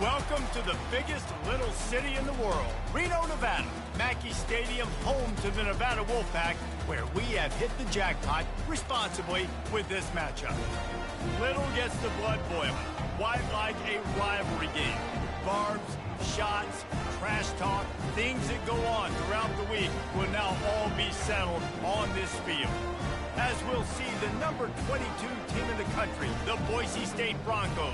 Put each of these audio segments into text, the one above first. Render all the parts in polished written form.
Welcome to the biggest little city in the world, Reno, Nevada. Mackey Stadium, home to the Nevada Wolfpack, where we have hit the jackpot responsibly with this matchup. Little gets the blood boiling, wide like a rivalry game. Barbs, shots, trash talk, things that go on throughout the week will now all be settled on this field. As we'll see the number 22 team in the country, the Boise State Broncos,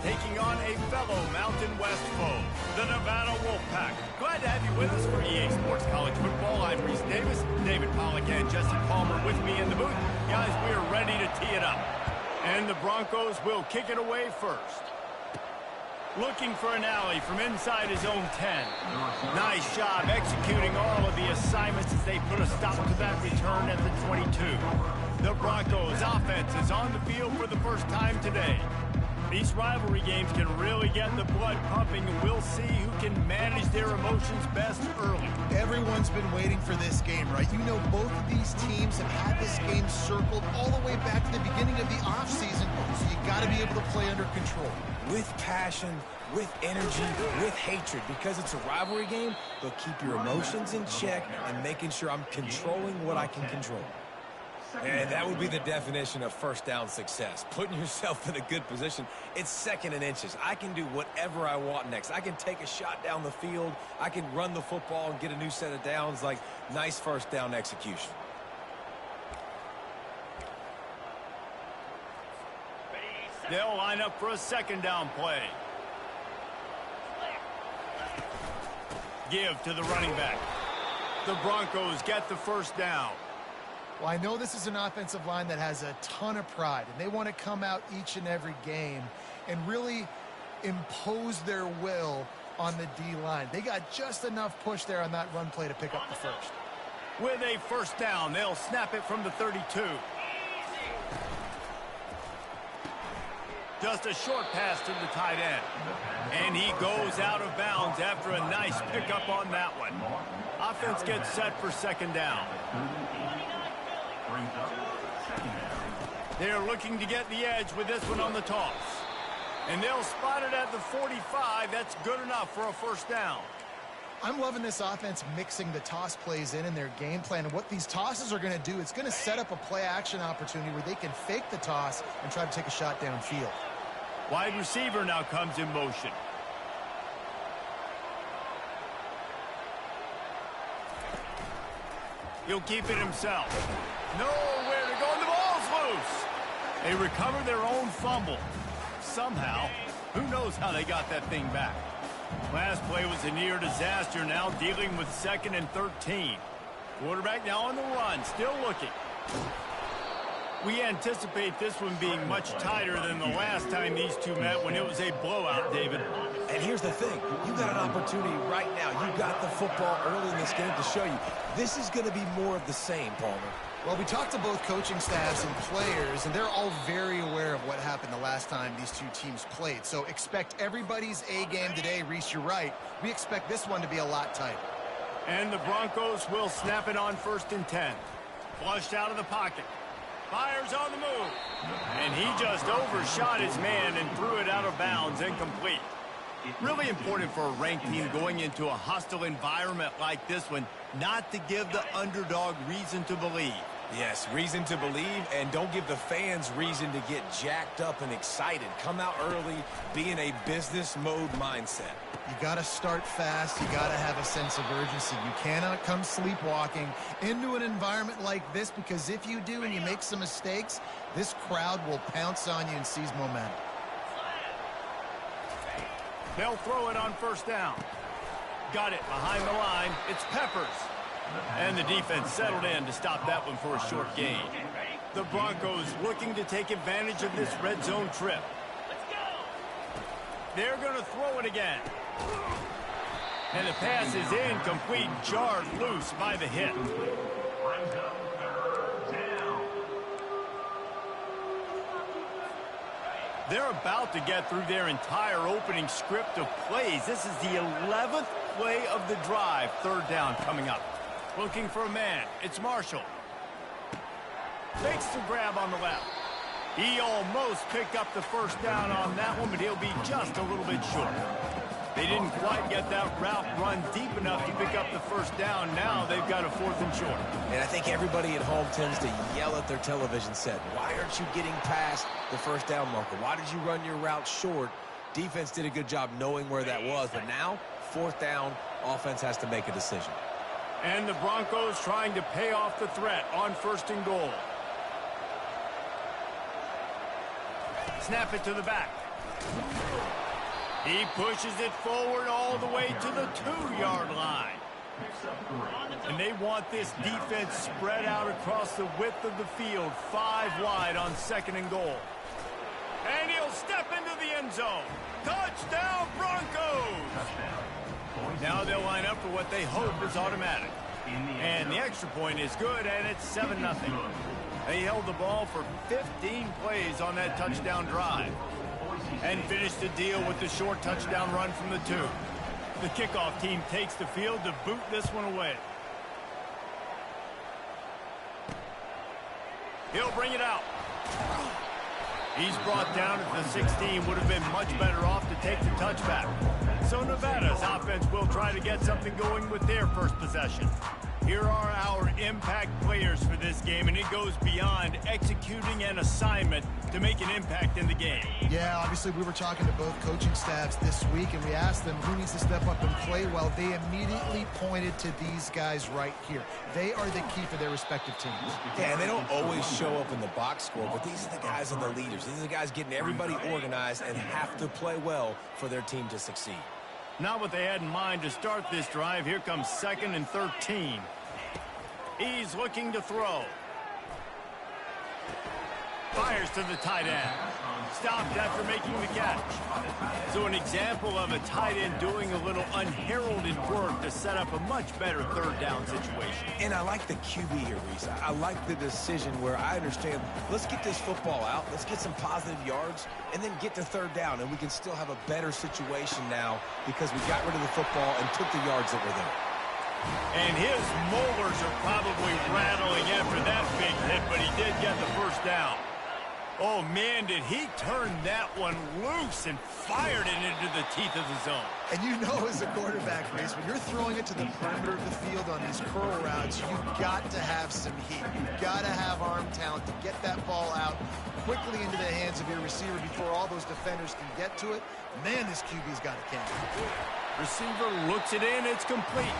taking on a fellow Mountain West foe, the Nevada Wolfpack. Glad to have you with us for EA Sports College Football. I'm Reese Davis, David Pollack and Jesse Palmer with me in the booth. Guys, we are ready to tee it up. And the Broncos will kick it away first. Looking for an alley from inside his own 10. Nice job executing all of the assignments as they put a stop to that return at the 22. The Broncos offense is on the field for the first time today. These rivalry games can really get the blood pumping, and we'll see who can manage their emotions best early. Everyone's been waiting for this game, right? You know, both of these teams have had this game circled all the way back to the beginning of the offseason, so you got to be able to play under control. With passion, with energy, with hatred. Because it's a rivalry game, they'll keep your emotions in check and making sure I'm controlling what I can control. And that would be the definition of first down success. Putting yourself in a good position. It's second and inches. I can do whatever I want next. I can take a shot down the field. I can run the football and get a new set of downs. Like, nice first down execution. They'll line up for a second down play. Give to the running back. The Broncos get the first down. Well, I know this is an offensive line that has a ton of pride, and they want to come out each and every game and really impose their will on the D-line. They got just enough push there on that run play to pick up the first. With a first down, they'll snap it from the 32. Just a short pass to the tight end. And he goes out of bounds after a nice pickup on that one. Offense gets set for second down. They're looking to get the edge with this one on the toss. And they'll spot it at the 45. That's good enough for a first down. I'm loving this offense mixing the toss plays in their game plan. And what these tosses are going to do, it's going to set up a play-action opportunity where they can fake the toss and try to take a shot downfield. Wide receiver now comes in motion. He'll keep it himself. Nowhere to go, and the ball's loose. They recover their own fumble. Somehow, who knows how they got that thing back. Last play was a near disaster, now dealing with 2nd and 13. Quarterback now on the run, still looking. We anticipate this one being much tighter than the last time these two met when it was a blowout, David. And here's the thing. You got an opportunity right now. You got the football early in this game to show you. This is going to be more of the same, Palmer. Well, we talked to both coaching staffs and players, and they're all very aware of what happened the last time these two teams played. So expect everybody's A game today. Reese, you're right. We expect this one to be a lot tighter. And the Broncos will snap it on 1st and 10. Flushed out of the pocket. Fires on the move. And he just overshot his man and threw it out of bounds, incomplete. Really important for a ranked team going into a hostile environment like this one, not to give the underdog reason to believe. Yes, reason to believe, and don't give the fans reason to get jacked up and excited. Come out early, be in a business mode mindset. You got to start fast. You got to have a sense of urgency. You cannot come sleepwalking into an environment like this, because if you do and you make some mistakes, this crowd will pounce on you and seize momentum. They'll throw it on 1st down. Got it behind the line. It's Peppers. And the defense settled in to stop that one for a short gain. The Broncos looking to take advantage of this red zone trip. They're going to throw it again. And the pass is incomplete, jarred loose by the hit. They're about to get through their entire opening script of plays. This is the 11th play of the drive. 3rd down coming up. Looking for a man. It's Marshall. Fakes the grab on the left. He almost picked up the first down on that one, but he'll be just a little bit short. They didn't quite get that route run deep enough to pick up the first down. Now they've got a 4th and short. And I think everybody at home tends to yell at their television set. Why aren't you getting past the first down marker? Why did you run your route short? Defense did a good job knowing where that was, but now 4th down, offense has to make a decision. And the Broncos trying to pay off the threat on 1st and goal. Snap it to the back. He pushes it forward all the way to the 2-yard line. And they want this defense spread out across the width of the field, 5 wide on 2nd and goal. And he'll step into the end zone. Touchdown, Broncos! Now they'll line up for what they hope is automatic. And the extra point is good, and it's 7-0. They held the ball for 15 plays on that touchdown drive and finished the deal with the short touchdown run from the 2. The kickoff team takes the field to boot this one away. He'll bring it out. He's brought down at the 16. Would have been much better off to take the touchback. So Nevada's offense will try to get something going with their first possession. Here are our impact players for this game, and it goes beyond executing an assignment to make an impact in the game. Yeah, obviously we were talking to both coaching staffs this week, and we asked them who needs to step up and play well. They immediately pointed to these guys right here. They are the key for their respective teams. Yeah, and they don't always show up in the box score, but these are the guys and the leaders. These are the guys getting everybody organized and have to play well for their team to succeed. Not what they had in mind to start this drive. Here comes 2nd and 13. He's looking to throw. Fires to the tight end. Stopped after making the catch. So an example of a tight end doing a little unheralded work to set up a much better 3rd down situation. And I like the QB here, Reese. I like the decision where I understand, let's get this football out, let's get some positive yards, and then get to 3rd down, and we can still have a better situation now because we got rid of the football and took the yards that were there. And his molars are probably rattling after that big hit, but he did get the first down. Oh, man, did he turn that one loose and fired it into the teeth of the zone. And you know as a quarterback, Reese, when you're throwing it to the perimeter of the field on these curl routes, you've got to have some heat. You've got to have arm talent to get that ball out quickly into the hands of your receiver before all those defenders can get to it. Man, this QB's got a cannon. Receiver looks it in, it's complete.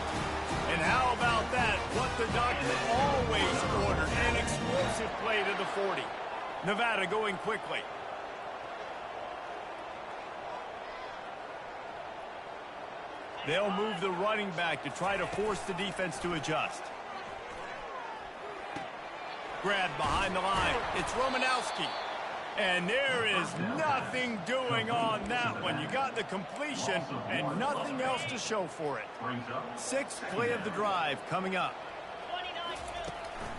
And how about that? What the doctor always ordered, an explosive play to the 40. Nevada going quickly. They'll move the running back to try to force the defense to adjust. Grab behind the line. It's Romanowski. And there is nothing doing on that one. You got the completion and nothing else to show for it. 6th play of the drive coming up.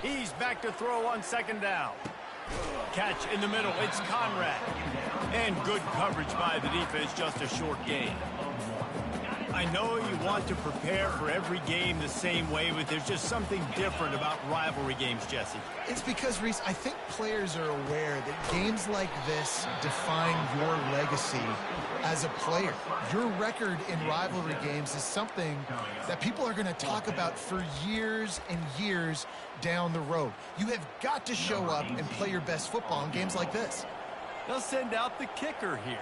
He's back to throw on 2nd down. Catch in the middle. It's Conrad. And good coverage by the defense, just a short gain. I know you want to prepare for every game the same way, but there's just something different about rivalry games, Jesse. It's because, Reese, I think players are aware that games like this define your legacy as a player. Your record in rivalry games is something that people are going to talk about for years and years down the road. You have got to show up and play your best football in games like this. They'll send out the kicker here.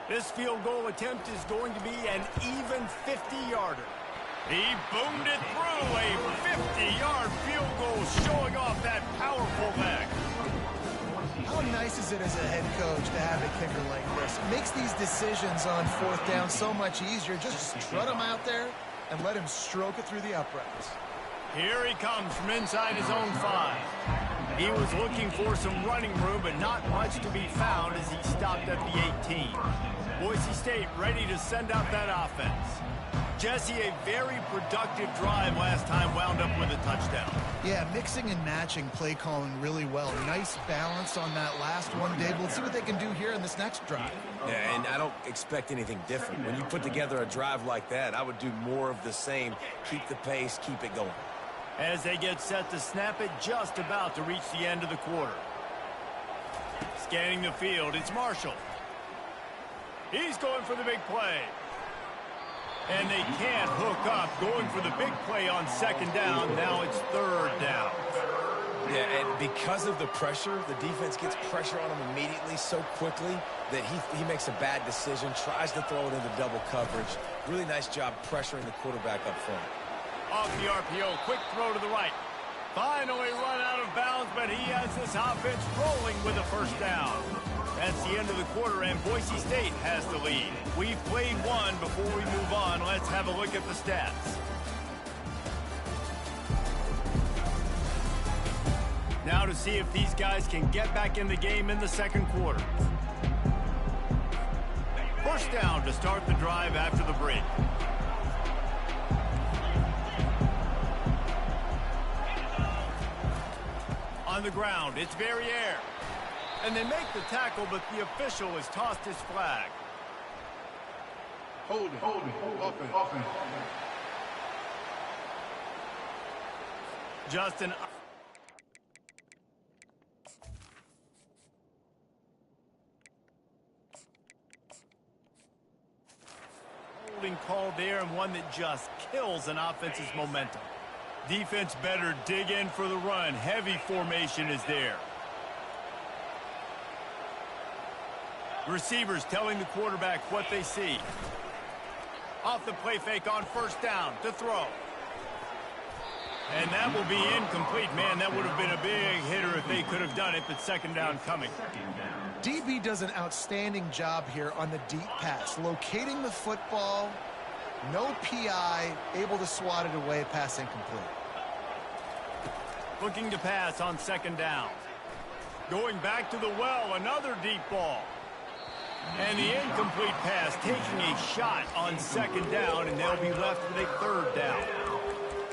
This field goal attempt is going to be an even 50-yarder. He boomed it through, a 50-yard field goal showing off that powerful leg. How nice is it as a head coach to have a kicker like this? It makes these decisions on 4th down so much easier. Just strut him out there and let him stroke it through the uprights. Here he comes from inside his own 5. He was looking for some running room, but not much to be found as he stopped at the 18. Boise State ready to send out that offense. Jesse, a very productive drive last time, wound up with a touchdown. Yeah, mixing and matching play calling really well. Nice balance on that last one, Dave. Let's see what they can do here in this next drive. Yeah, and I don't expect anything different. When you put together a drive like that, I would do more of the same. Keep the pace, keep it going. As they get set to snap it, just about to reach the end of the quarter. Scanning the field, it's Marshall. He's going for the big play. And they can't hook up, going for the big play on second down. Now it's third down. Yeah, and because of the pressure, the defense gets pressure on him immediately so quickly that he makes a bad decision, tries to throw it into double coverage. Really nice job pressuring the quarterback up front. Off the RPO, quick throw to the right. Finally run out of bounds, but he has this offense rolling with a first down. That's the end of the quarter, and Boise State has the lead. We've played one. Before we move on, let's have a look at the stats. Now to see if these guys can get back in the game in the second quarter. First down to start the drive after the break. On the ground, it's Verrier. And they make the tackle, but the official has tossed his flag. Hold it. Offense. Justin. Holding call there, and one that just kills an offense's momentum. Defense better dig in for the run. Heavy formation is there. Receivers telling the quarterback what they see. Off the play fake on first down to throw. And that will be incomplete. Man, that would have been a big hitter if they could have done it, but second down coming. DB does an outstanding job here on the deep pass. Locating the football, no PI, able to swat it away, pass incomplete. Looking to pass on second down. Going back to the well, another deep ball. And the incomplete pass, taking a shot on second down, and they'll be left with a third down.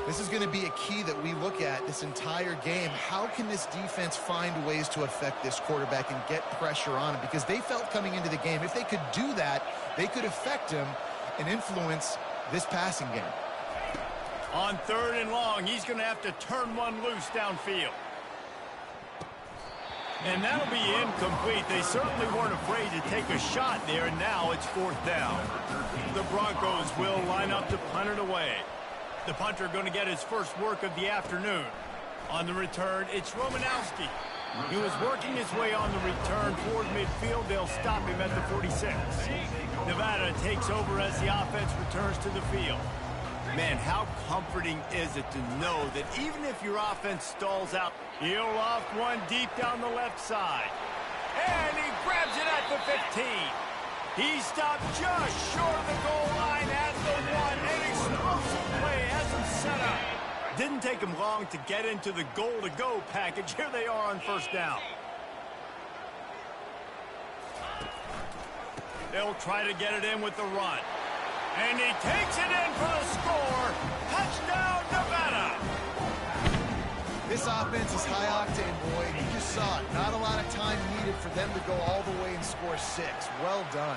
This is going to be a key that we look at this entire game. How can this defense find ways to affect this quarterback and get pressure on him? Because they felt coming into the game, if they could do that, they could affect him and influence this passing game. On third and long, he's going to have to turn one loose downfield. And that'll be incomplete. They certainly weren't afraid to take a shot there, and now it's fourth down. The Broncos will line up to punt it away. The punter going to get his first work of the afternoon. On the return, it's Romanowski. He was working his way on the return toward midfield. They'll stop him at the 46. Nevada takes over as the offense returns to the field. Man, how comforting is it to know that even if your offense stalls out, he'll loft one deep down the left side. And he grabs it at the 15. He stopped just short of the goal line at the 1. An explosive play has him set up. Didn't take him long to get into the goal-to-go package. Here they are on first down. They'll try to get it in with the run. And he takes it in for the score. Touchdown, Nevada. This offense is high octane, boy. You just saw it. Not a lot of time needed for them to go all the way and score 6. Well done.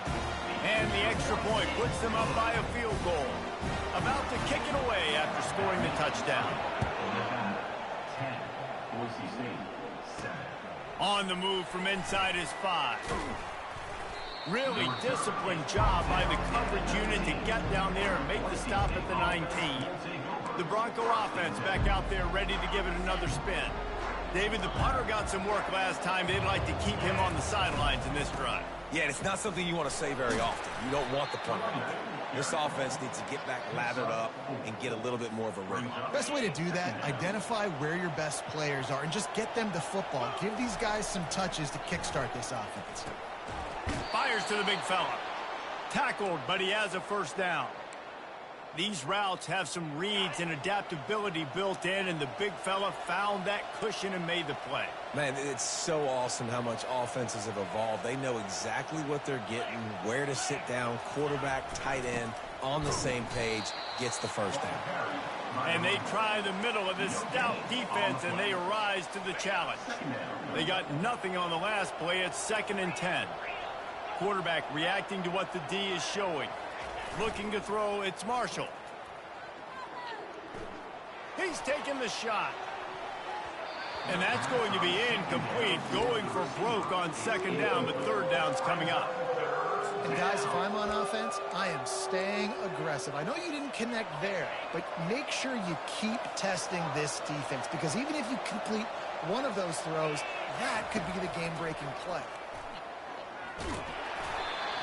And the extra point puts them up by a field goal. About to kick it away after scoring the touchdown. 10, Boise State, 7. On the move from inside his 5. Really disciplined job by the coverage unit to get down there and make the stop at the 19. The Bronco offense back out there ready to give it another spin. David, the punter got some work last time. They'd like to keep him on the sidelines in this drive. Yeah, it's not something you want to say very often. You don't want the punter to do that. This offense needs to get back lathered up and get a little bit more of a rhythm. Best way to do that, identify where your best players are and just get them the football. Give these guys some touches to kickstart this offense. Fires to the big fella. Tackled, but he has a first down. These routes have some reads and adaptability built in, and the big fella found that cushion and made the play. Man, it's so awesome how much offenses have evolved. They know exactly what they're getting, where to sit down, quarterback, tight end, on the same page, gets the first down. And they try the middle of this stout defense, and they rise to the challenge. They got nothing on the last play. It's 2nd and 10. Quarterback reacting to what the D is showing. Looking to throw, it's Marshall. He's taking the shot. And that's going to be incomplete, going for broke on second down, but third down's coming up. And guys, if I'm on offense, I am staying aggressive. I know you didn't connect there, but make sure you keep testing this defense, because even if you complete one of those throws, that could be the game-breaking play.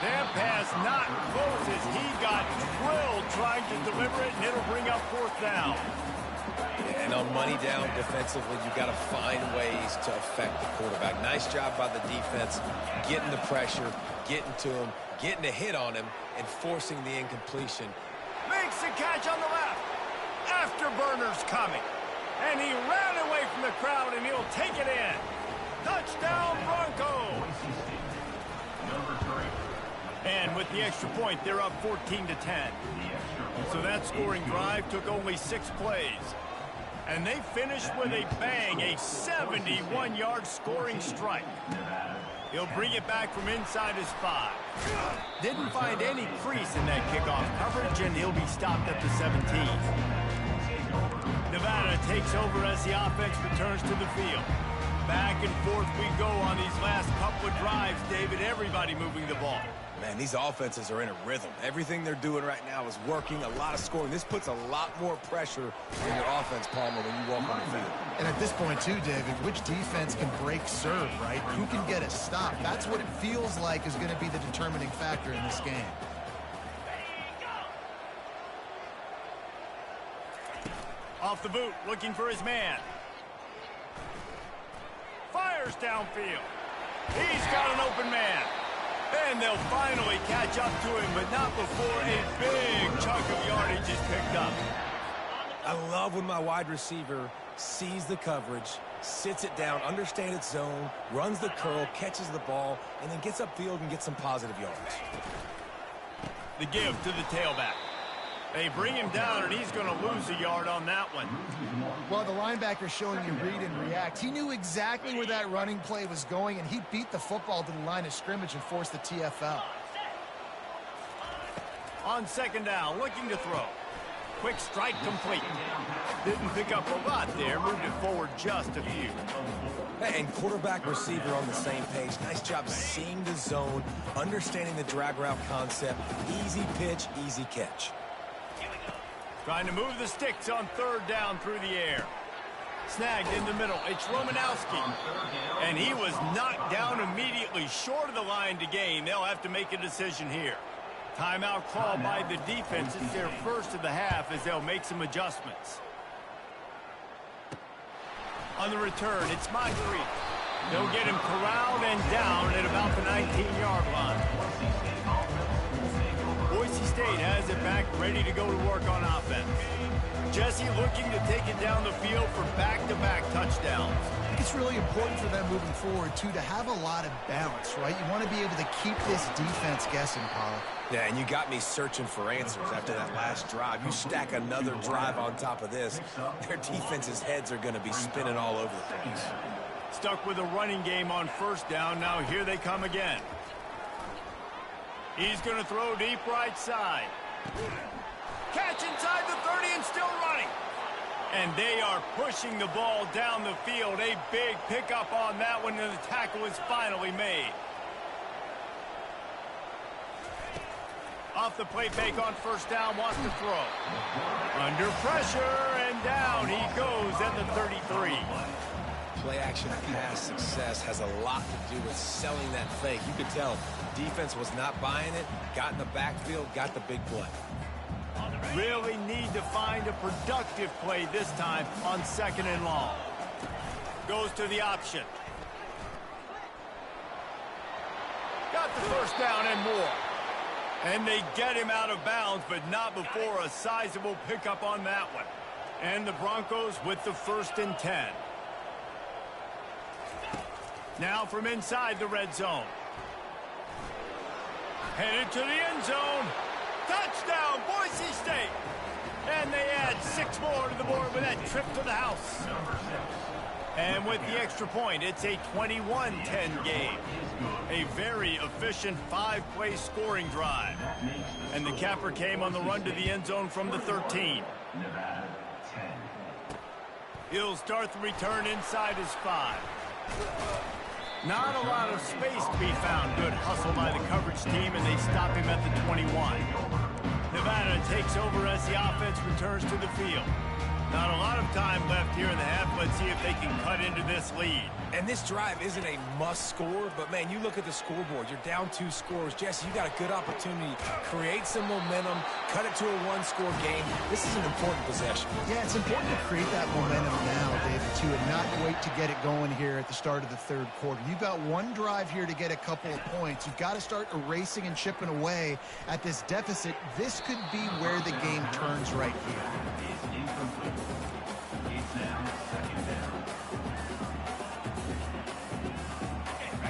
That pass not close as he got drilled trying to deliver it, and it'll bring up fourth down. And on money down defensively, you've got to find ways to affect the quarterback. Nice job by the defense, getting the pressure, getting to him, getting a hit on him, and forcing the incompletion. Makes the catch on the left. Afterburner's coming. And he ran away from the crowd, and he'll take it in. Touchdown, Broncos! And with the extra point, they're up 14-10. So that scoring drive took only 6 plays. And they finished with a bang, a 71-yard scoring strike. He'll bring it back from inside his 5. Didn't find any crease in that kickoff coverage, and he'll be stopped at the 17. Nevada takes over as the offense returns to the field. Back and forth we go on these last couple of drives, David. Everybody moving the ball. Man, these offenses are in a rhythm. Everything they're doing right now is working, a lot of scoring. This puts a lot more pressure on your offense, Palmer, when you walk on the field. And at this point, too, David, which defense can break serve, right? Who can get a stop? That's what it feels like is going to be the determining factor in this game. Off the boot, looking for his man. Fires downfield. He's got an open man. And they'll finally catch up to him, but not before a big chunk of yardage is picked up. I love when my wide receiver sees the coverage, sits it down, understands its zone, runs the curl, catches the ball, and then gets upfield and gets some positive yards. The give to the tailback. They bring him down, and he's going to lose a yard on that one. Well, the linebacker's showing you read and react. He knew exactly where that running play was going, and he beat the football to the line of scrimmage and forced the TFL. On second down, looking to throw. Quick strike complete. Didn't pick up a lot there, moved it forward just a few. And quarterback receiver on the same page. Nice job seeing the zone, understanding the drag route concept. Easy pitch, easy catch. Trying to move the sticks on third down through the air. Snagged in the middle. It's Romanowski. And he was knocked down immediately short of the line to gain. They'll have to make a decision here. Timeout called by the defense. It's their first of the half as they'll make some adjustments. On the return, it's Moncrief. They'll get him corralled and down at about the 19-yard line. Boise State has it back, ready to go to work on offense. Jesse looking to take it down the field for back-to-back touchdowns. I think it's really important for them moving forward, too, to have a lot of balance, right? You want to be able to keep this defense guessing, Pollock. Yeah, and you got me searching for answers after that last drive. You stack another drive on top of this, their defense's heads are going to be spinning all over the place. Stuck with a running game on first down. Now here they come again. He's going to throw deep right side. Catch inside the 30 and still running. And they are pushing the ball down the field. A big pickup on that one, and the tackle is finally made. Off the play fake on first down, wants to throw. Under pressure, and down he goes at the 33. Play-action pass success has a lot to do with selling that fake. You could tell defense was not buying it, got in the backfield, got the big play. Really need to find a productive play this time on second and long. Goes to the option. Got the first down and more. And they get him out of bounds, but not before a sizable pickup on that one. And the Broncos with the 1st and 10. Now from inside the red zone. Headed to the end zone. Touchdown, Boise State. And they add 6 more to the board with that trip to the house. And with the extra point, it's a 21-10 game. A very efficient 5-play scoring drive. And the capper came on the run to the end zone from the 13. He'll start the return inside his 5. Not a lot of space to be found. Good hustle by the coverage team, and they stop him at the 21. Nevada takes over as the offense returns to the field. Not a lot of time left here in the half. Let's see if they can cut into this lead. And this drive isn't a must score, but man, you look at the scoreboard. You're down 2 scores. Jesse, you got a good opportunity to create some momentum, cut it to a 1-score game. This is an important possession. Yeah, it's important to create that momentum now, David, too, and not wait to get it going here at the start of the third quarter. You've got one drive here to get a couple of points. You've got to start erasing and chipping away at this deficit. This could be where the game turns right here.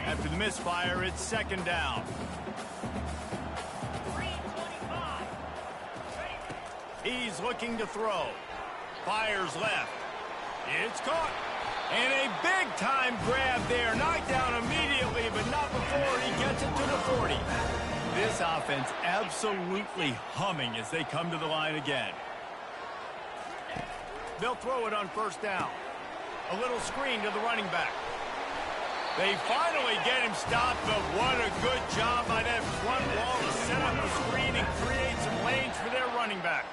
After the misfire, it's second down. He's looking to throw. Fires left. It's caught. And a big-time grab there. Knocked down immediately, but not before he gets it to the 40. This offense absolutely humming as they come to the line again. They'll throw it on first down. A little screen to the running back. They finally get him stopped, but what a good job by that front wall to set up the screen and create some lanes for their running back.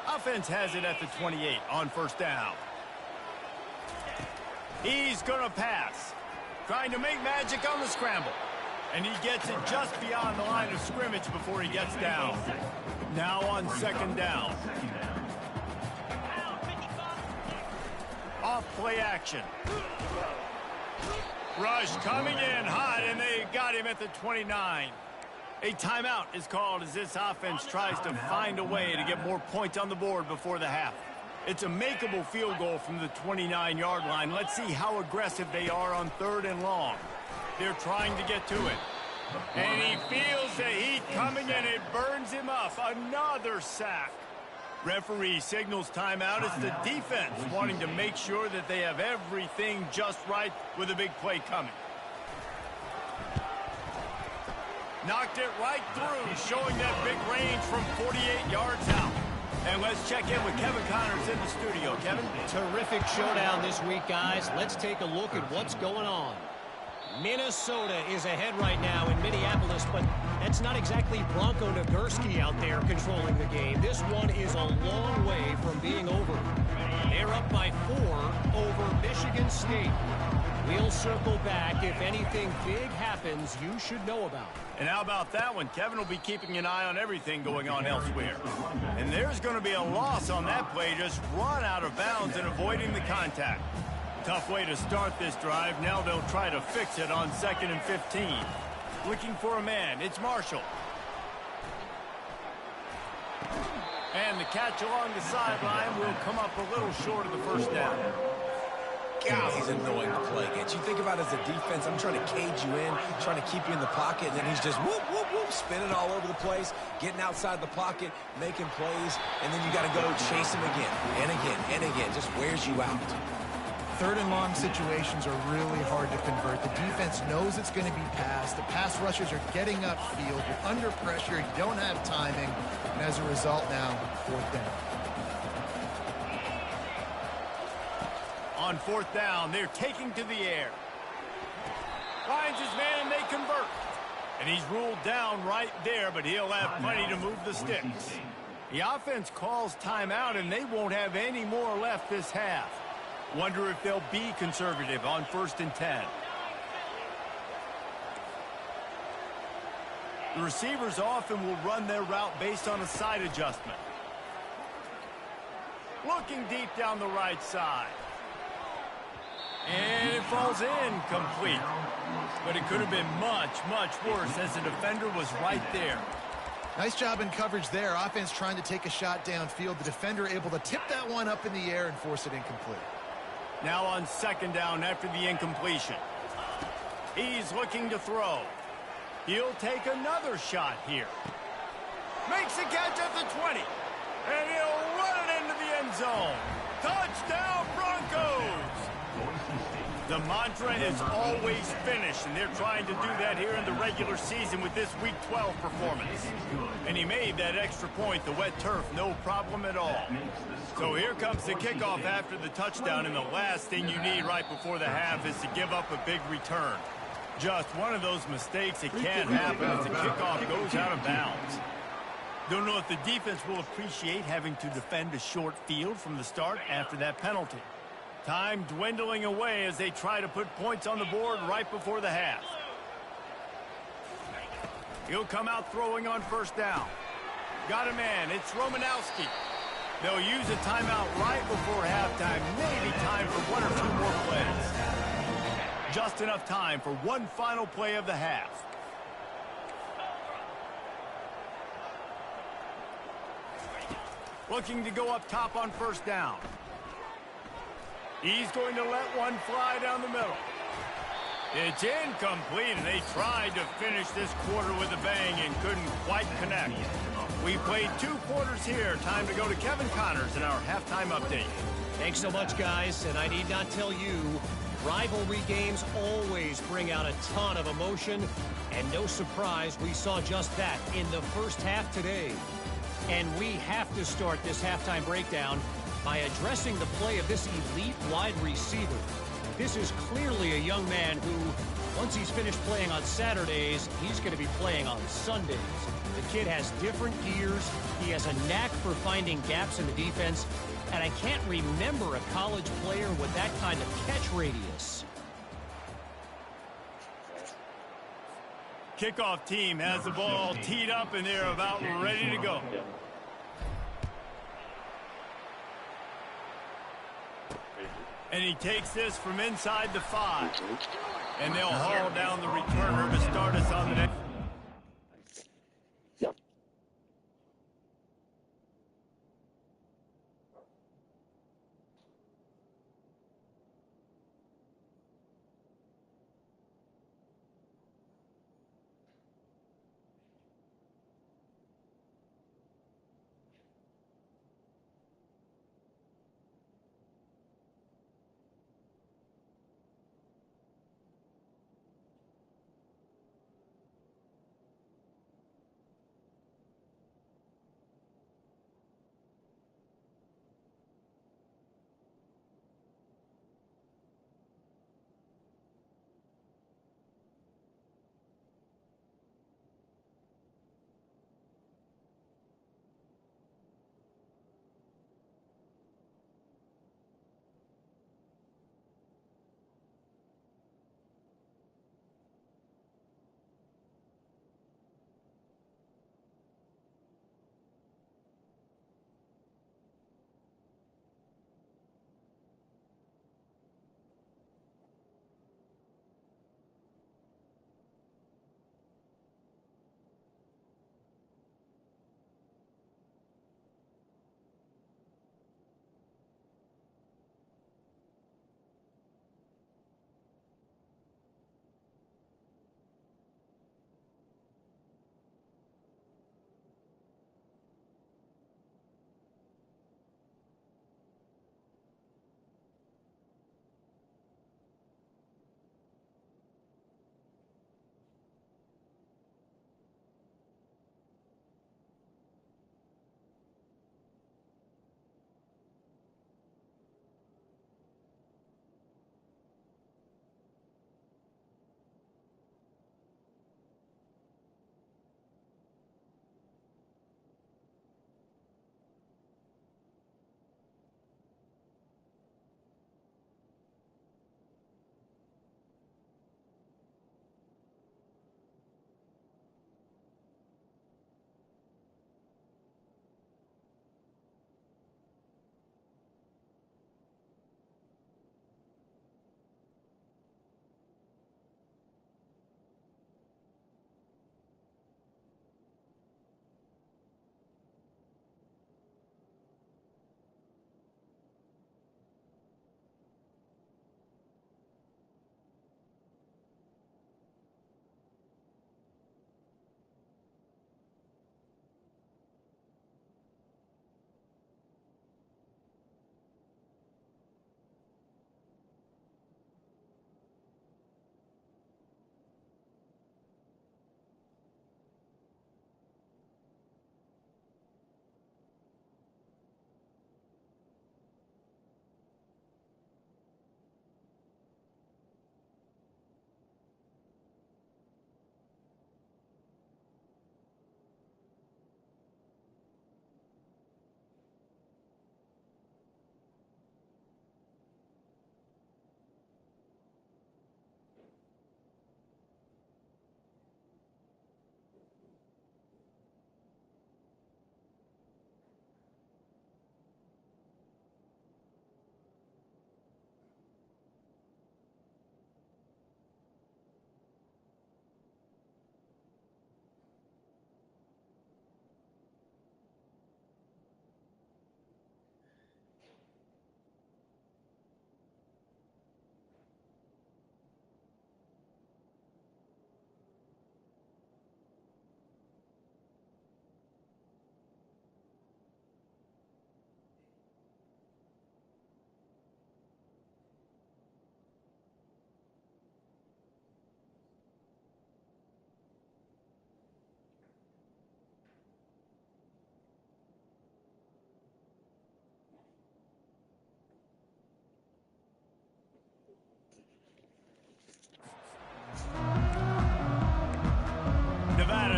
Offense has it at the 28 on first down. He's going to pass. Trying to make magic on the scramble. And he gets it just beyond the line of scrimmage before he gets down. Now on second down. Off play action. Rush coming in hot, and they got him at the 29. A timeout is called as this offense tries to find a way to get more points on the board before the half. It's a makeable field goal from the 29-yard line. Let's see how aggressive they are on 3rd and long. They're trying to get to it. And he feels the heat coming, and it burns him up. Another sack. Referee signals timeout. It's the defense wanting to make sure that they have everything just right with a big play coming. Knocked it right through, showing that big range from 48 yards out. And let's check in with Kevin Connors in the studio. Kevin? Terrific showdown this week, guys. Let's take a look at what's going on. Minnesota is ahead right now in Minneapolis, but that's not exactly Bronco Nagurski out there controlling the game. This one is a long way from being over. They're up by 4 over Michigan State. We'll circle back if anything big happens you should know about. And how about that one? Kevin will be keeping an eye on everything going on elsewhere. And there's going to be a loss on that play, just run out of bounds and avoiding the contact. Tough way to start this drive. Now they'll try to fix it on 2nd and 15. Looking for a man. It's Marshall. And the catch along the sideline will come up a little short of the first down. God, he's annoying to play against. You think about it as a defense, I'm trying to cage you in, trying to keep you in the pocket, and then he's just whoop, whoop, whoop, spinning all over the place, getting outside the pocket, making plays, and then you got to go chase him again and again and again. Just wears you out. 3rd and long situations are really hard to convert. The defense knows it's going to be passed. The pass rushers are getting upfield. You're under pressure. You don't have timing. And as a result now, 4th down. On 4th down, they're taking to the air. Finds his man, they convert. And he's ruled down right there, but he'll have plenty to move the sticks. The offense calls timeout, and they won't have any more left this half. Wonder if they'll be conservative on 1st and 10. The receivers often will run their route based on a side adjustment. Looking deep down the right side. And it falls in complete. But it could have been much, much worse as the defender was right there. Nice job in coverage there. Offense trying to take a shot downfield. The defender able to tip that one up in the air and force it incomplete. Now on 2nd down after the incompletion. He's looking to throw. He'll take another shot here. Makes a catch at the 20. And he'll run it into the end zone. Touchdown, Broncos! The mantra is always finish, and they're trying to do that here in the regular season with this Week 12 performance. And he made that extra point, the wet turf, no problem at all. So here comes the kickoff after the touchdown, and the last thing you need right before the half is to give up a big return. Just one of those mistakes that can happen as the kickoff goes out of bounds. Don't know if the defense will appreciate having to defend a short field from the start after that penalty. Time dwindling away as they try to put points on the board right before the half. He'll come out throwing on first down. Got a man. It's Romanowski. They'll use a timeout right before halftime. Maybe time for one or two more plays. Just enough time for one final play of the half. Looking to go up top on first down. He's going to let one fly down the middle. It's incomplete, and they tried to finish this quarter with a bang and couldn't quite connect. We played 2 quarters here. Time to go to Kevin Connors in our halftime update. Thanks so much, guys, and I need not tell you, rivalry games always bring out a ton of emotion, and no surprise, we saw just that in the first half today. And we have to start this halftime breakdown by addressing the play of this elite wide receiver. This is clearly a young man who, once he's finished playing on Saturdays, he's going to be playing on Sundays. The kid has different gears. He has a knack for finding gaps in the defense, and I can't remember a college player with that kind of catch radius. Kickoff team has the ball teed up, and they're about ready to go. And he takes this from inside the 5. And they'll haul down the returner to start us on the next.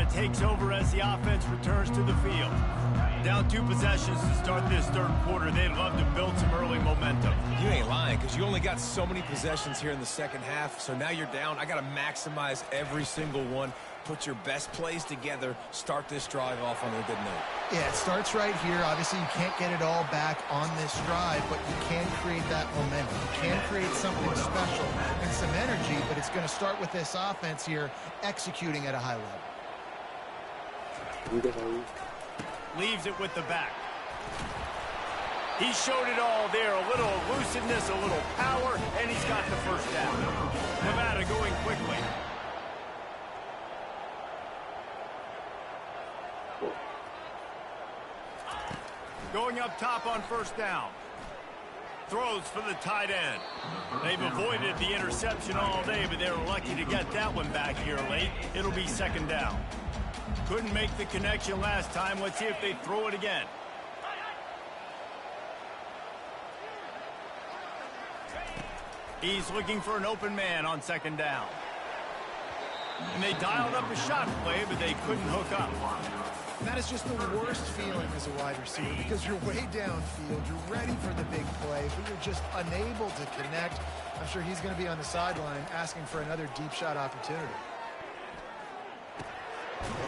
Nevada takes over as the offense returns to the field. Down 2 possessions to start this third quarter. They'd love to build some early momentum. You ain't lying, because you only got so many possessions here in the second half, so now you're down. I got to maximize every single one. Put your best plays together. Start this drive off on a good note. Yeah, it starts right here. Obviously, you can't get it all back on this drive, but you can create that momentum. You can create something special and some energy, but it's going to start with this offense here executing at a high level. Leaves it with the back. He showed it all there. A little elusiveness, a little power, and he's got the first down. Nevada going quickly. Going up top on first down. Throws for the tight end. They've avoided the interception all day, but they were lucky to get that one back here late. It'll be second down. Couldn't make the connection last time. Let's see if they throw it again. He's looking for an open man on second down. And they dialed up a shot play, but they couldn't hook up. That is just the worst feeling as a wide receiver because you're way downfield, you're ready for the big play, but you're just unable to connect. I'm sure he's going to be on the sideline asking for another deep shot opportunity.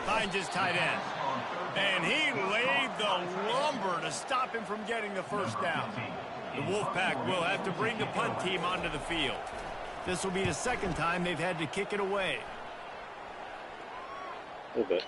Finds his tight end. And he laid the lumber to stop him from getting the first down. The Wolfpack will have to bring the punt team onto the field. This will be the second time they've had to kick it away. A little bit.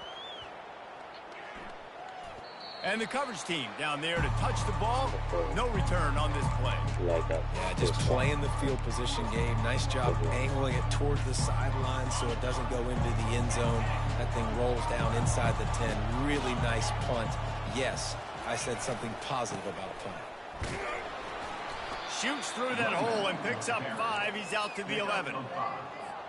And the coverage team down there to touch the ball. No return on this play. Like that. Yeah, just playing the field position game. Nice job angling it towards the sideline so it doesn't go into the end zone. That thing rolls down inside the 10. Really nice punt. Yes, I said something positive about a punt. Shoots through that hole and picks up 5. He's out to the 11.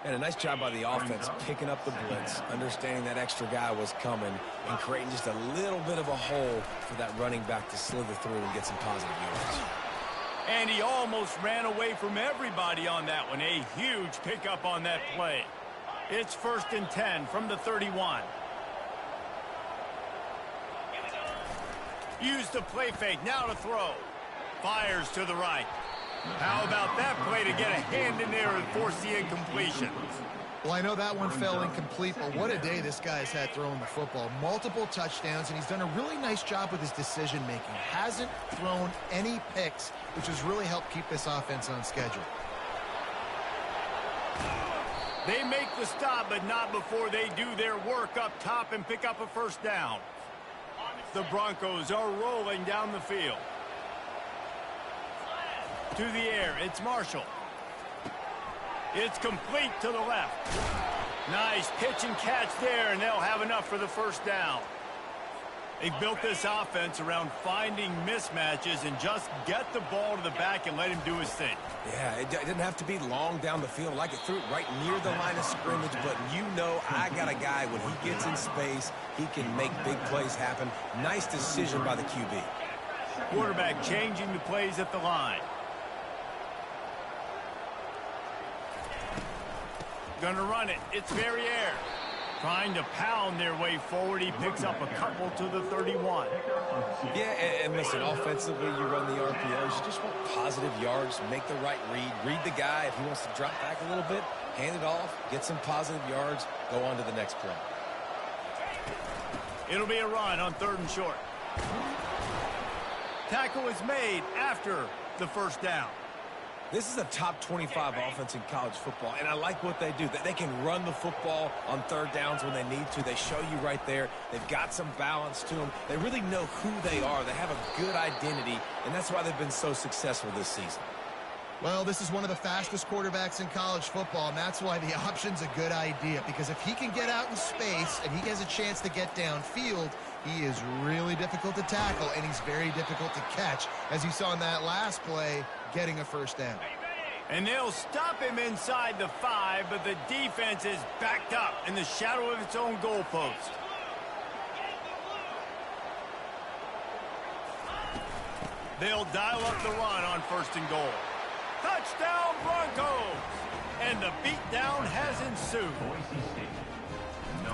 And a nice job by the offense picking up the blitz, understanding that extra guy was coming, and creating just a little bit of a hole for that running back to slither through and get some positive yards. And he almost ran away from everybody on that one. A huge pickup on that play. It's 1st and 10 from the 31. Used the play fake, now to throw. Fires to the right. How about that play to get a hand in there and force the incompletion? Well, I know that one fell incomplete, but what a day this guy's had throwing the football. Multiple touchdowns, and he's done a really nice job with his decision-making. Hasn't thrown any picks, which has really helped keep this offense on schedule. They make the stop, but not before they do their work up top and pick up a first down. The Broncos are rolling down the field. To the air, it's Marshall. It's complete to the left. Nice pitch and catch there, and they'll have enough for the first down. They've built this offense around finding mismatches and just get the ball to the back and let him do his thing. Yeah, it didn't have to be long down the field. Like it threw it right near the line of scrimmage, but you know I got a guy, when he gets in space, he can make big plays happen. Nice decision by the QB. Quarterback changing the plays at the line. Gonna run it. It's Verrier. Trying to pound their way forward. He picks up a couple to the 31. Yeah, and listen, offensively, you run the RPOs. You just want positive yards, make the right read. Read the guy. If he wants to drop back a little bit, hand it off, get some positive yards, go on to the next play. It'll be a run on 3rd and short. Tackle is made after the first down. This is a top 25 offense in college football, and I like what they do. They can run the football on 3rd downs when they need to. They show you right there. They've got some balance to them. They really know who they are. They have a good identity, and that's why they've been so successful this season. Well, this is one of the fastest quarterbacks in college football, and that's why the option's a good idea, because if he can get out in space and he has a chance to get downfield, he is really difficult to tackle, and he's very difficult to catch, as you saw in that last play, getting a first down. And they'll stop him inside the 5, but the defense is backed up in the shadow of its own goalpost. They'll dial up the run on 1st and goal. Touchdown Broncos! And the beatdown has ensued. Boise State,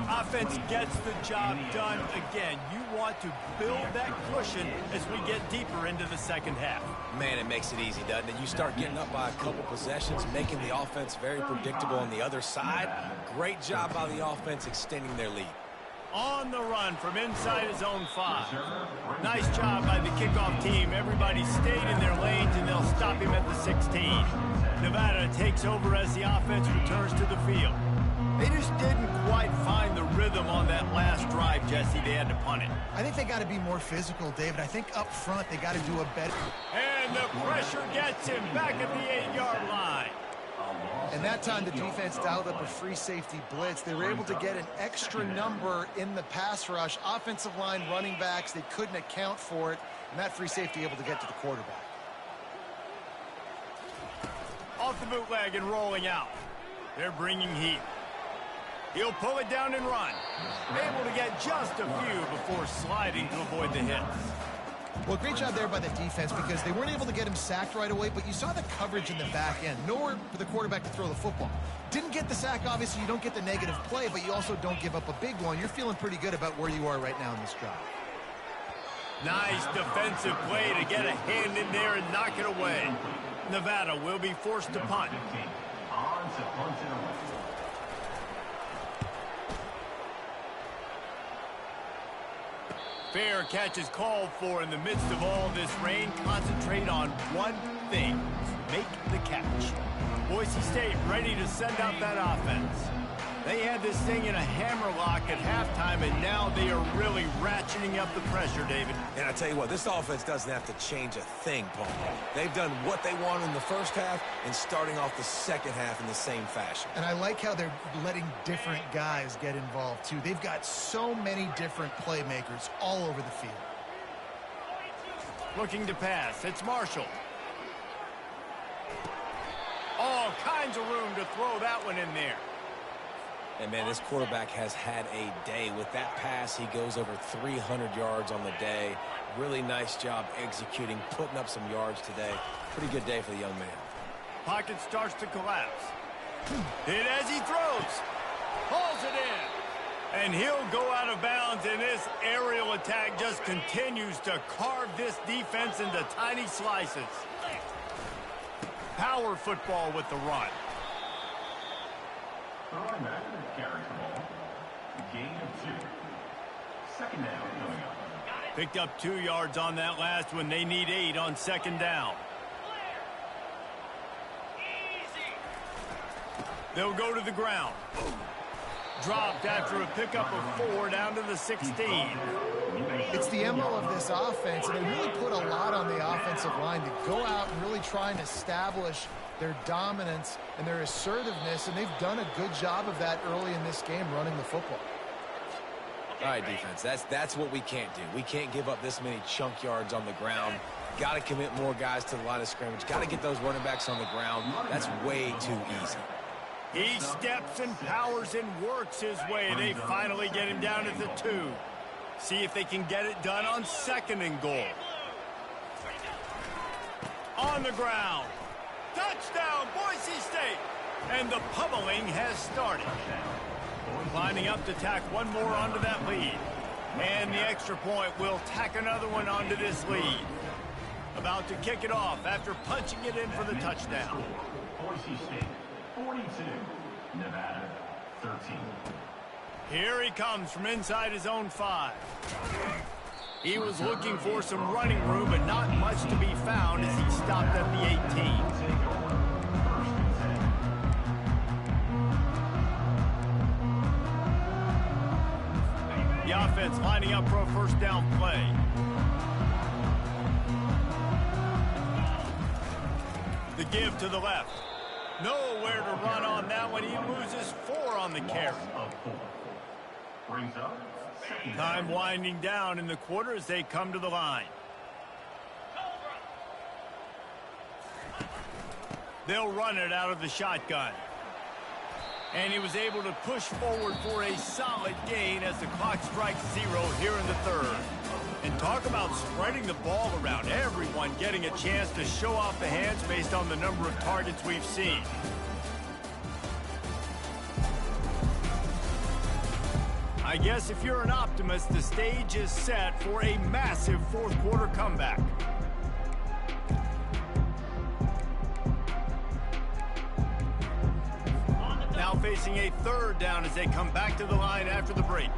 Offense gets the job done again. You want to build that cushion as we get deeper into the second half. Man, it makes it easy, doesn't it? You start getting up by a couple possessions, making the offense very predictable on the other side. Great job by the offense extending their lead. On the run from inside his own 5. Nice job by the kickoff team. Everybody stayed in their lanes, and they'll stop him at the 16. Nevada takes over as the offense returns to the field. They just didn't quite find the rhythm on that last drive, Jesse. They had to punt it. I think they got to be more physical, David. I think up front they got to do a better. And the pressure gets him back at the 8-yard line. And that time the defense dialed up a free safety blitz. They were able to get an extra number in the pass rush. Offensive line, running backs, they couldn't account for it. And that free safety able to get to the quarterback. Off the bootleg and rolling out. They're bringing heat. He'll pull it down and run. Able to get just a few before sliding to avoid the hits. Well, great job there by the defense because they weren't able to get him sacked right away, but you saw the coverage in the back end. Nowhere for the quarterback to throw the football. Didn't get the sack, obviously. You don't get the negative play, but you also don't give up a big one. You're feeling pretty good about where you are right now in this drive. Nice defensive play to get a hand in there and knock it away. Nevada will be forced to punt. Fair catch is called for in the midst of all this rain. Concentrate on one thing. Make the catch. Boise State ready to send out that offense. They had this thing in a hammerlock at halftime, and now they are really ratcheting up the pressure, David. And I tell you what, this offense doesn't have to change a thing, Paul. They've done what they wanted in the first half and starting off the second half in the same fashion. And I like how they're letting different guys get involved, too. They've got so many different playmakers all over the field. Looking to pass. It's Marshall. All kinds of room to throw that one in there. And, man, this quarterback has had a day. With that pass, he goes over 300 yards on the day. Really nice job executing, putting up some yards today. Pretty good day for the young man. Pocket starts to collapse. Hit as he throws. Pulls it in. And he'll go out of bounds, and this aerial attack just continues to carve this defense into tiny slices. Power football with the run. Throwing back, carries the ball. Gain of 2. Second down coming up. Picked up 2 yards on that last one. They need 8 on second down. They'll go to the ground. Dropped after a pickup of 4 down to the 16. It's the MO of this offense, and they really put a lot on the offensive line to go out and really try and establish their dominance and their assertiveness, and they've done a good job of that early in this game running the football. All right, defense, that's what we can't do. We can't give up this many chunk yards on the ground. Got to commit more guys to the line of scrimmage. Got to get those running backs on the ground. That's way too easy. He steps and powers and works his way. They finally get him down at the 2. See if they can get it done on second and goal. On the ground. Touchdown, Boise State! And the pummeling has started. Lining up to tack one more onto that lead. And the extra point will tack another one onto this lead. About to kick it off after punching it in for the touchdown. Boise State, 42. Nevada, 13. Here he comes from inside his own 5. He was looking for some running room, but not much to be found as he stopped at the 18. The offense lining up for a first down play. The give to the left. Nowhere to run on that one. He loses 4 on the carry. Brings up Time winding down in the quarter as they come to the line. They'll run it out of the shotgun. And he was able to push forward for a solid gain as the clock strikes 0 here in the third. And talk about spreading the ball around. Everyone getting a chance to show off the hands based on the number of targets we've seen. I guess if you're an optimist, the stage is set for a massive fourth quarter comeback. Now facing a third down as they come back to the line after the break.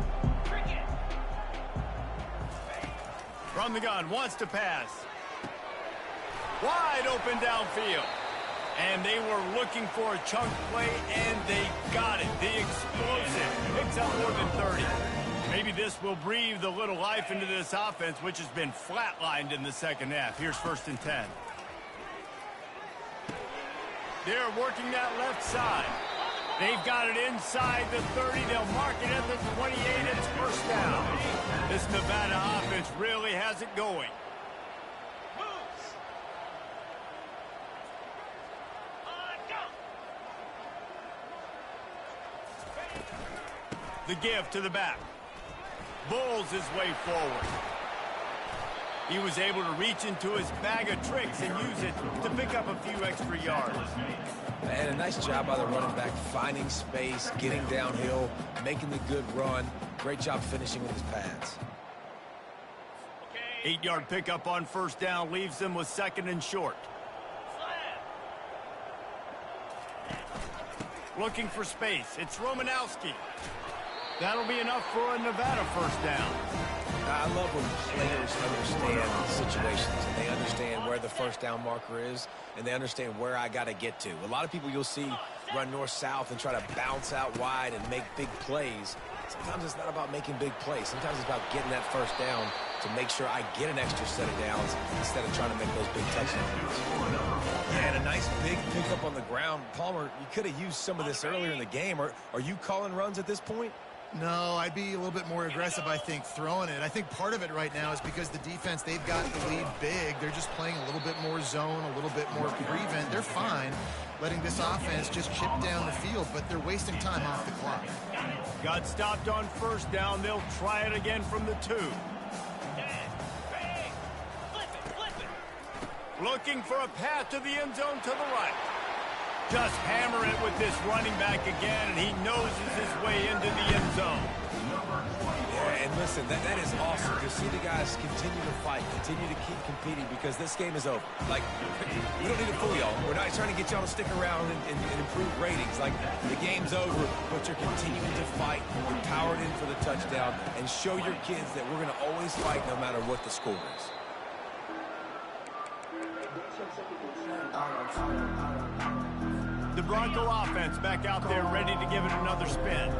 From the gun, wants to pass. Wide open downfield. And they were looking for a chunk play, and they got it. The explosive picks up more than 30. Maybe this will breathe a little life into this offense, which has been flatlined in the second half. Here's 1st and 10. They're working that left side. They've got it inside the 30. They'll mark it at the 28. It's 1st down. This Nevada offense really has it going. The give to the back. Bulls his way forward. He was able to reach into his bag of tricks and use it to pick up a few extra yards. And a nice job by the running back, finding space, getting downhill, making the good run. Great job finishing with his pads. 8-yard pickup on 1st down leaves them with 2nd and short. Looking for space. It's Romanowski. That'll be enough for a Nevada 1st down. I love when players understand situations and they understand where the 1st down marker is and they understand where I got to get to. A lot of people you'll see run north-south and try to bounce out wide and make big plays. Sometimes it's not about making big plays. Sometimes it's about getting that 1st down to make sure I get an extra set of downs instead of trying to make those big touchdowns. Yeah, and a nice big pickup on the ground. Palmer, you could have used some of this earlier in the game. Are you calling runs at this point? No, I'd be a little bit more aggressive, I think, throwing it. I think part of it right now is because the defense, they've got the lead big. They're just playing a little bit more zone, a little bit more prevent. They're fine letting this offense just chip down the field, but they're wasting time off the clock. Got stopped on 1st down. They'll try it again from the 2. Looking for a path to the end zone to the right. Just hammer it with this running back again, and he noses his way into the end zone. Yeah, and listen, that is awesome to see the guys continue to fight, continue to keep competing, because this game is over. Like, we don't need to fool y'all. We're not trying to get y'all to stick around and improve ratings. Like, the game's over, but you're continuing to fight. You're powered in for the touchdown, and show your kids that we're going to always fight no matter what the score is. The Bronco offense back out there ready to give it another spin.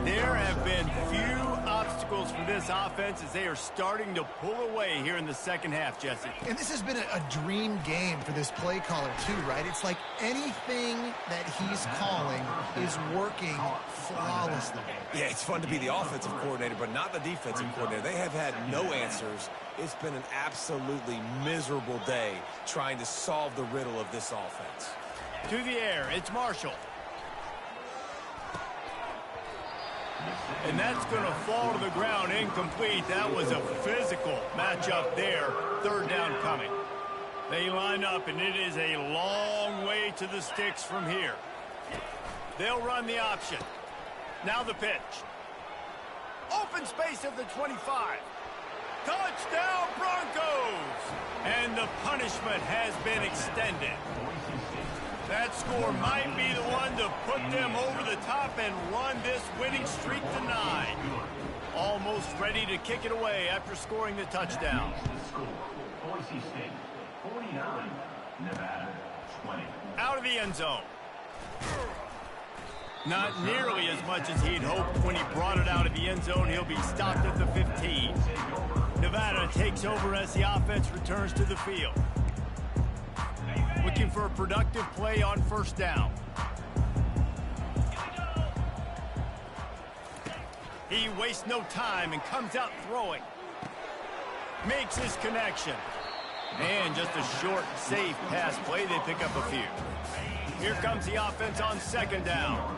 There have been few obstacles for this offense as they are starting to pull away here in the second half, Jesse. And this has been a dream game for this play caller too, right? It's like anything that he's calling is working flawlessly. Yeah, it's fun to be the offensive coordinator, but not the defensive coordinator. They have had no answers. It's been an absolutely miserable day trying to solve the riddle of this offense. To the air, it's Marshall. And that's going to fall to the ground incomplete. That was a physical matchup there. 3rd down coming. They line up, and it is a long way to the sticks from here. They'll run the option. Now the pitch. Open space at the 25. Touchdown, Broncos! And the punishment has been extended. That score might be the one to put them over the top and run this winning streak to 9. Almost ready to kick it away after scoring the touchdown. Boise State, 49, Nevada, 20. Out of the end zone. Not nearly as much as he'd hoped when he brought it out of the end zone. He'll be stopped at the 15. Nevada takes over as the offense returns to the field. Looking for a productive play on 1st down. He wastes no time and comes out throwing. Makes his connection. And just a short, safe pass play. They pick up a few. Here comes the offense on 2nd down.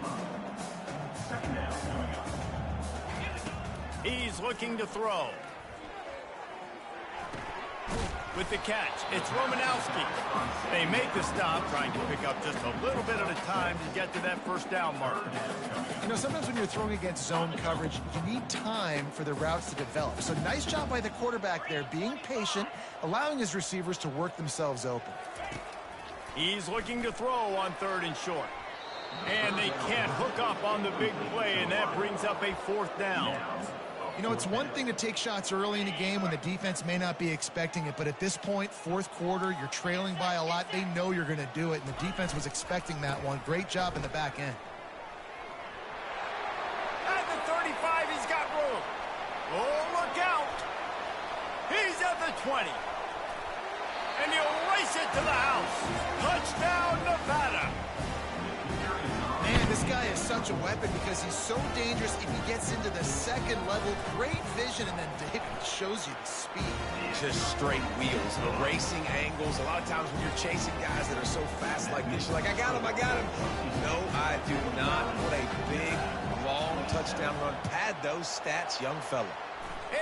He's looking to throw. with the catch. It's Romanowski. They make the stop, trying to pick up just a little bit at a time to get to that first down mark. You know, sometimes when you're throwing against zone coverage, you need time for the routes to develop. So nice job by the quarterback there, being patient, allowing his receivers to work themselves open. He's looking to throw on 3rd and short. And they can't hook up on the big play, and that brings up a 4th down. You know, it's one thing to take shots early in a game when the defense may not be expecting it, but at this point, 4th quarter, you're trailing by a lot. They know you're going to do it, and the defense was expecting that one. Great job in the back end. At the 35, he's got room. Oh, look out. He's at the 20. And he'll race it to the house. Touchdown, Nevada. Man, this guy is such a weapon because he's so dangerous if he gets into the second level. Great vision, and then David shows you the speed. Just straight wheels, the racing angles. A lot of times when you're chasing guys that are so fast like this, you're like, I got him, I got him. No, I do not. What a big, long touchdown run. Pad those stats, young fella.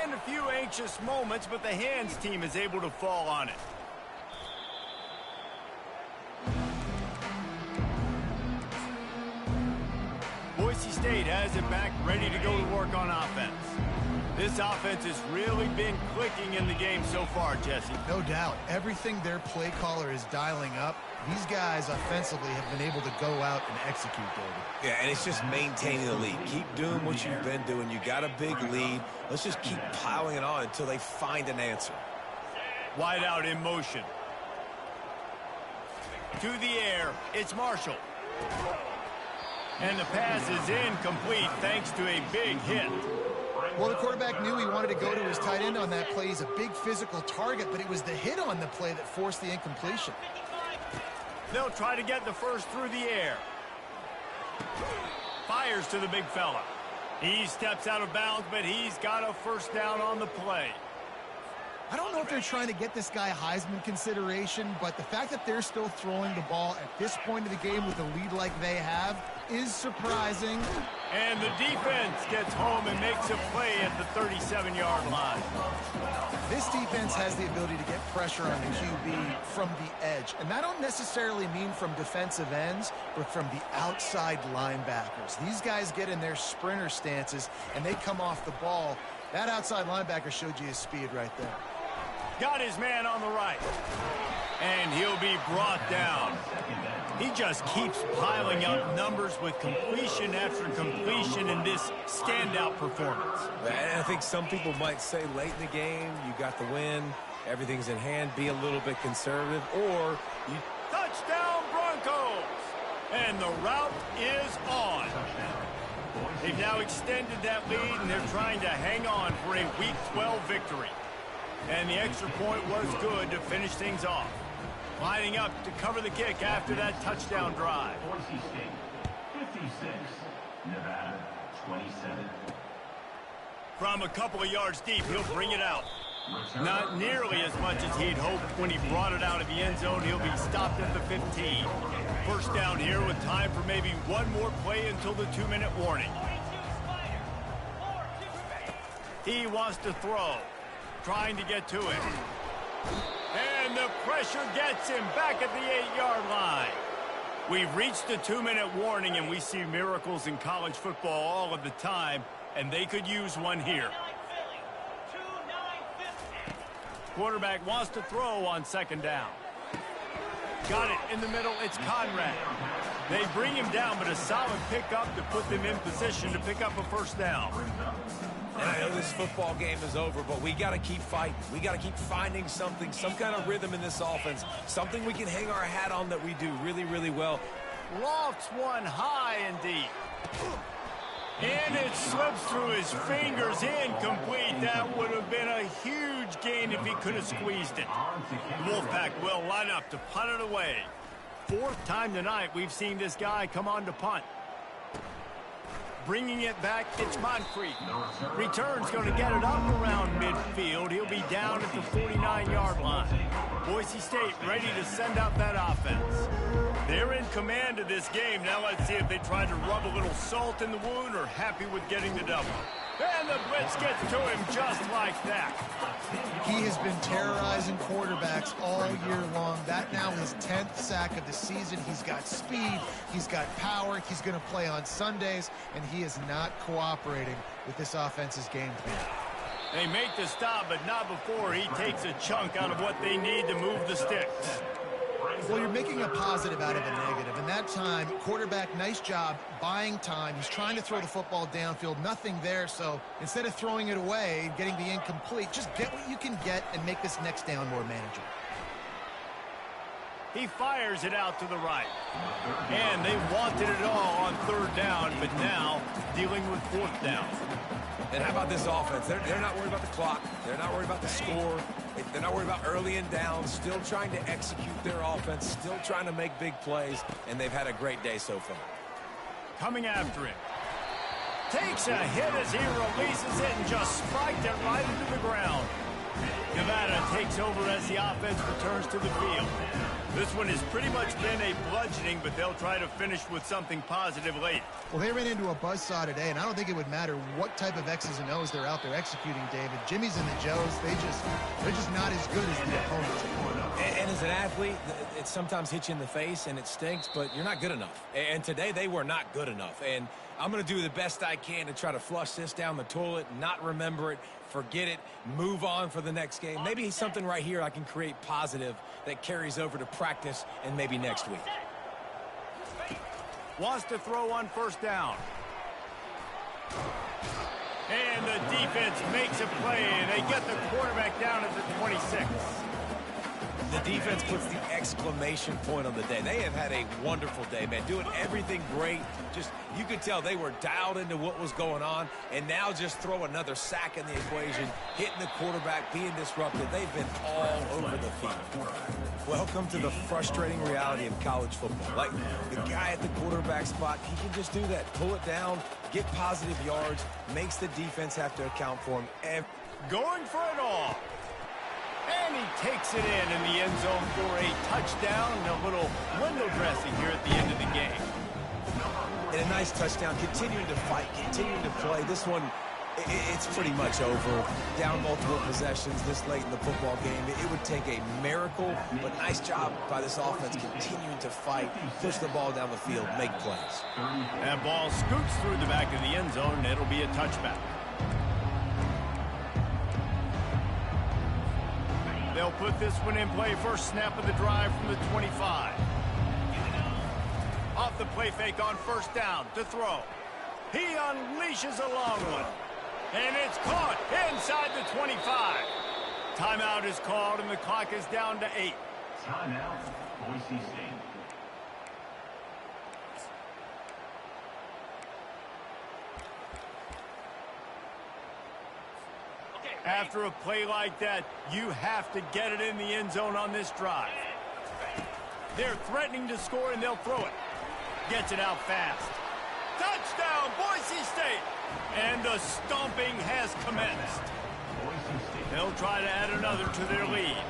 And a few anxious moments, but the hands team is able to fall on it. Boise State has it back, ready to go to work on offense. This offense has really been clicking in the game so far, Jesse. No doubt. Everything their play caller is dialing up, these guys offensively have been able to go out and execute, David. Yeah, and it's just maintaining the lead. Keep doing what you've been doing. You got a big lead. Let's just keep piling it on until they find an answer. Wide out in motion. To the air, it's Marshall. And the pass is incomplete thanks to a big hit. Well, the quarterback knew he wanted to go to his tight end on that play. He's a big physical target, but it was the hit on the play that forced the incompletion. They'll try to get the first through the air. Fires to the big fella. He steps out of bounds, but he's got a first down on the play. I don't know if they're trying to get this guy Heisman consideration, but the fact that they're still throwing the ball at this point of the game with a lead like they have is surprising. And the defense gets home and makes a play at the 37-yard line. This defense has the ability to get pressure on the QB from the edge. And I don't necessarily mean from defensive ends, but from the outside linebackers. These guys get in their sprinter stances, and they come off the ball. That outside linebacker showed you his speed right there. Got his man on the right. And he'll be brought down. He just keeps piling up numbers with completion after completion in this standout performance. And I think some people might say late in the game, you got the win, everything's in hand, be a little bit conservative, or you... Touchdown Broncos! And the route is on. They've now extended that lead, and they're trying to hang on for a Week 12 victory. And the extra point was good to finish things off. Lining up to cover the kick after that touchdown drive. Boise State, 56. Nevada, 27. From a couple of yards deep, he'll bring it out. Not nearly as much as he'd hoped when he brought it out of the end zone. He'll be stopped at the 15. First down here with time for maybe one more play until the 2-minute warning. He wants to throw. Trying to get to it. And the pressure gets him back at the 8-yard line. We've reached the 2-minute warning, and we see miracles in college football all of the time, and they could use one here. Quarterback wants to throw on second down. Got it in the middle. It's Conrad. They bring him down, but a solid pickup to put them in position to pick up a first down. And I know this football game is over, but we got to keep fighting. We got to keep finding something, some kind of rhythm in this offense, something we can hang our hat on that we do really, really well. Lofts one high and deep. And it slips through his fingers, incomplete. That would have been a huge gain if he could have squeezed it. The Wolfpack will line up to punt it away. Fourth time tonight we've seen this guy come on to punt. Bringing it back, it's Moncrief. Return's going to get it up around midfield. He'll be down at the 49-yard line. Boise State ready to send out that offense. They're in command of this game. Now let's see if they try to rub a little salt in the wound or happy with getting the double. And the blitz gets to him just like that. He has been terrorizing quarterbacks all year long. That now his 10th sack of the season. He's got speed. He's got power. He's going to play on Sundays, and he is not cooperating with this offense's game plan. They make the stop, but not before he takes a chunk out of what they need to move the sticks. Well, you're making a positive out of a negative. And that time, quarterback, nice job buying time. He's trying to throw the football downfield. Nothing there. So instead of throwing it away, getting the incomplete, just get what you can get and make this next down more manageable. He fires it out to the right. And they wanted it all on third down, but now dealing with fourth down. And how about this offense? They're not worried about the clock. They're not worried about the score. They're not worried about early and down. Still trying to execute their offense. Still trying to make big plays. And they've had a great day so far. Coming after him. Takes a hit as he releases it and just spiked it right into the ground. Nevada takes over as the offense returns to the field. This one has pretty much been a bludgeoning, but they'll try to finish with something positive late. Well, they ran into a buzzsaw today, and I don't think it would matter what type of X's and O's they're out there executing, David. Jimmy's and the Joes, they're just not as good as the opponents. And as an athlete, it sometimes hits you in the face, and it stinks, but you're not good enough. And today, they were not good enough. And I'm going to do the best I can to try to flush this down the toilet, not remember it, forget it, move on for the next game. Maybe something right here I can create positive that carries over to practice and maybe next week. Wants to throw on first down. And the defense makes a play. They get the quarterback down at the 26. The defense puts the exclamation point on the day. They have had a wonderful day, man. Doing everything great. Just, you could tell they were dialed into what was going on. And now just throw another sack in the equation, hitting the quarterback, being disrupted. They've been all over the field. Welcome to the frustrating reality of college football. Like, the guy at the quarterback spot, he can just do that. Pull it down, get positive yards, makes the defense have to account for him. Going for it all. And he takes it in the end zone for a touchdown and a little window dressing here at the end of the game. And a nice touchdown, continuing to fight, continuing to play. This one, it's pretty much over. Down multiple possessions this late in the football game. It would take a miracle, but nice job by this offense continuing to fight, push the ball down the field, make plays. That ball scoots through the back of the end zone, and it'll be a touchback. They'll put this one in play. First snap of the drive from the 25. Off the play fake on first down to throw. He unleashes a long one. And it's caught inside the 25. Timeout is called, and the clock is down to 8. Timeout, Boise State. After a play like that, you have to get it in the end zone on this drive. They're threatening to score, and they'll throw it. Gets it out fast. Touchdown, Boise State! And the stomping has commenced. They'll try to add another to their lead.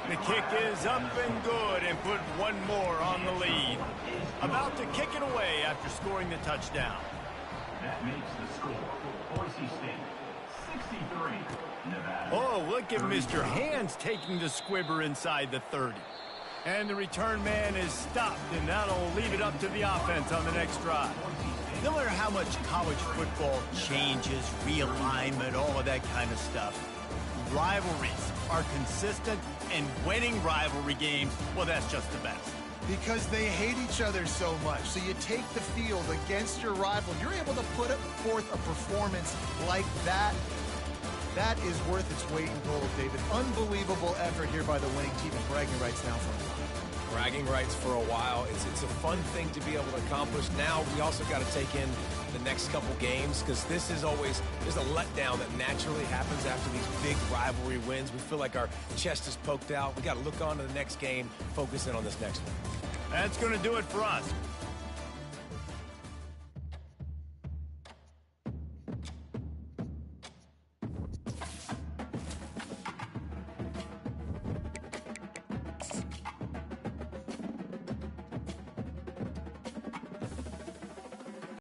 The kick is up and good and put one more on the lead. About to kick it away after scoring the touchdown. That makes the score. Boise State, 63. Nevada. Oh, look at Mr. Hands taking the squibber inside the 30. And the return man is stopped, and that'll leave it up to the offense on the next drive. No matter how much college football changes, realignment, all of that kind of stuff, rivalries are consistent, and winning rivalry games, well, that's just the best. Because they hate each other so much. So you take the field against your rival. You're able to put forth a performance like that. That is worth its weight in gold, David. Unbelievable effort here by the winning team, and bragging rights now for a while. Bragging rights for a while. It's a fun thing to be able to accomplish. Now we also got to take in the next couple games, because this is always, there's a letdown that naturally happens after these big rivalry wins. We feel like our chest is poked out. We got to look on to the next game, focus in on this next one. That's going to do it for us.